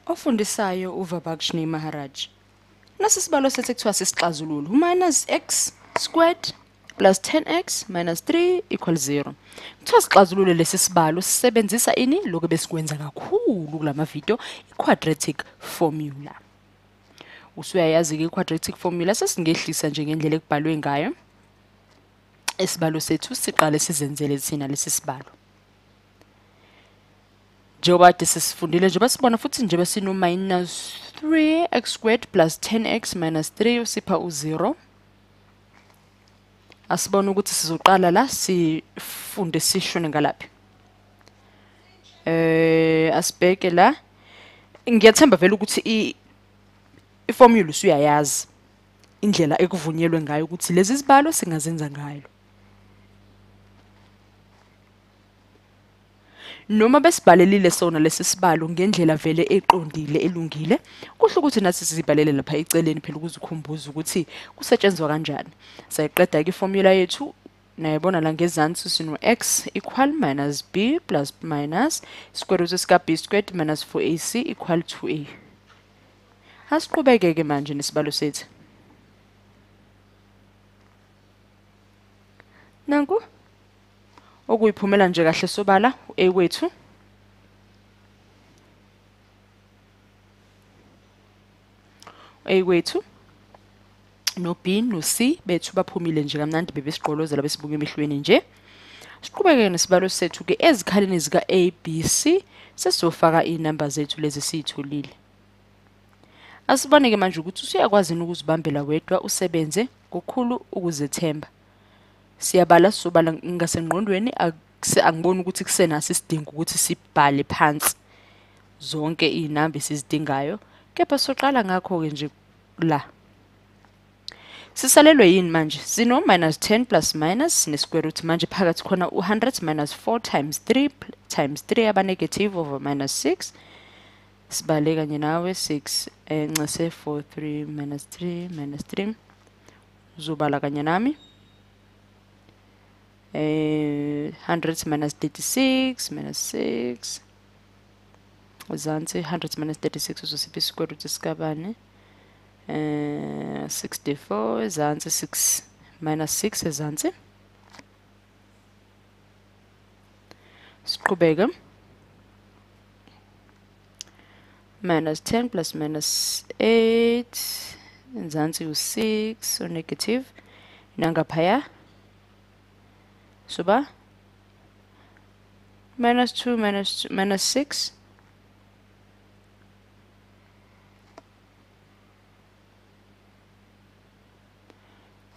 Ofundisayo uVabakshni Maharaj. Nasi isibalo sethu ekuthiwa sisixazululo. Minus x squared plus 10x minus 3 equals 0. Kuthiwa sixazulule lesi sibalo sisebenzisa ini lokho besikwenza kakhulu kulama video i-quadratic formula. Usuyayazi-ke i-quadratic formula sesingehlisa nje ngendlela ekubhalwe ngayo. Isibalo sethu siqale sizenzele thina lesi sibalo. Njengoba sisifundile njengoba sibona futhi njengoba sino minus 3x squared plus 10x minus 3 usipha u0. Asibona ukuthi sizoqala la sifunde sishone ngalaphi. Asibheke la. Ngiyathemba vele ukuthi i-formula usuyayazi indlela ekuvunyelwe ngayo ukuthi lezi zibalo singazenza ngayo. Noma besibhalelile sona lesi sibalo ngendlela vele eqondile elungile, kuhle ukuthi nathi sizibhalele lapha eceleni phela ukuze ukhumbuze ukuthi kusetshenzwa kanjani. Sayiqeda ke i-formula yethu nayibona la ngezansi sino x equal minus b plus minus square root sika b squared minus 4ac equal 2a. Asiqhubeke ke manje nesibalo sethu. Nanku okuyiphumela nje kahle sobala a wethu no b no c bethu baphumile nje kamnandi bebesiqolozela besibuka emehlweni nje. Siqhubeke nesibalo sethu ke ezikhaleni zika a b c sesizofaka inamba zethu lezi sitholile. Asibone ke manje ukuthi usuyakwazi ukuzibambela wedwa usebenze ngokukhulu ukuzethemba. Siyabala sobala ngasengqondweni angiboni ukuthi kusenaso isidingo ukuthi sibhale phansi zonke inamba esizidingayo, kepha soqala ngakho ke nje la. Sisalelwe yini manje? Sino minus 10 plus minus ne square root manje phakathi khona u100 minus 4 times 3 times 3 aba negative over minus 6. Sibale kanye nawe 6 ncase 4 3 minus 3 minus 3 uzobala kanye nami. 100 minus 36 minus 6 uzansi 100 minus 36 uzosipha square root isikabane 64 ezansi 6 minus 6 ezansi. Siqhubeke minus 10 plus minus 8 ezansi u6 so negative nangaphaya suba minus 2 minus 6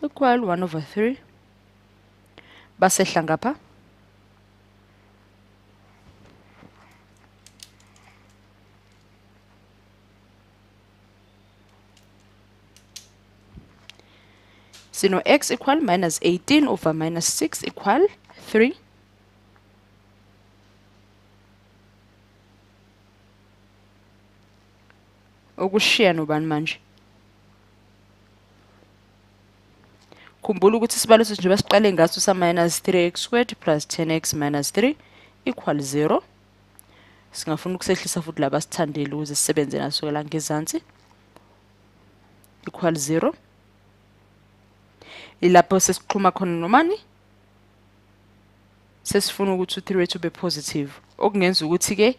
equal 1 over 3 basehla ngapha sino x equal minus 18 over minus 6 equal 3. Okushiya nobani manje? Khumbula ukuthi isibalo sethu njengoba siqale ngaso sa minus 3x squared plus 10x minus 3 equal 0. Singafuna ukusehlisa futhi laba sithandele ukuze sisebenze naso la ngezansi equal 0. Ilapho sesiqhuma khona nomani sesifuna ukuthi u3 wethu ube positive, okungenza ukuthi ke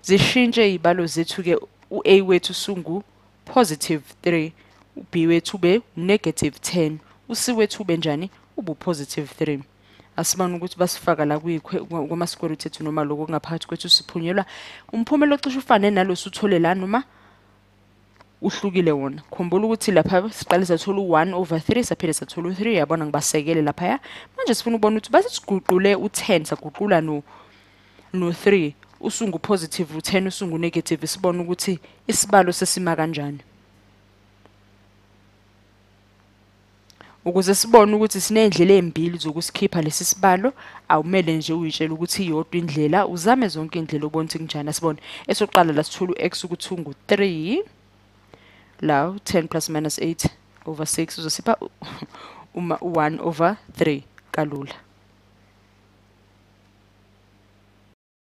zishintshe izibalo zethu ke u-a wethu sungu positive 3, u-b wethu ube negative 10, u-c wethu ube njani ube positive 3. Asibona ukuthi basifaka la kwama square root ethu noma lokho ngaphakathi kwethu siphunyelwa umphumela ocishe ufane nalosu uthole la noma uhlukile wona. Khumbula ukuthi lapha siqale sathola u1 over 3 saphinde sathola u3 yabona ngibasekele lapha. Manje sifuna ubona ukuthi base siguqule u10 saguqula no3 usungu positive u10 usungu negative sibona ukuthi isibalo sesima kanjani. Ukuze sibone ukuthi sinendlela ezimbili zokusikhipha lesi sibalo, awumele nje uyitshela ukuthi iyodwa indlela, uzame zonke indlela ubone ukuthi kunjani. Sibone esoqala la sithola ux ukuthi ungu3 la 10 plus minus 8 over 6 uzosipha 1 over 3 kalula.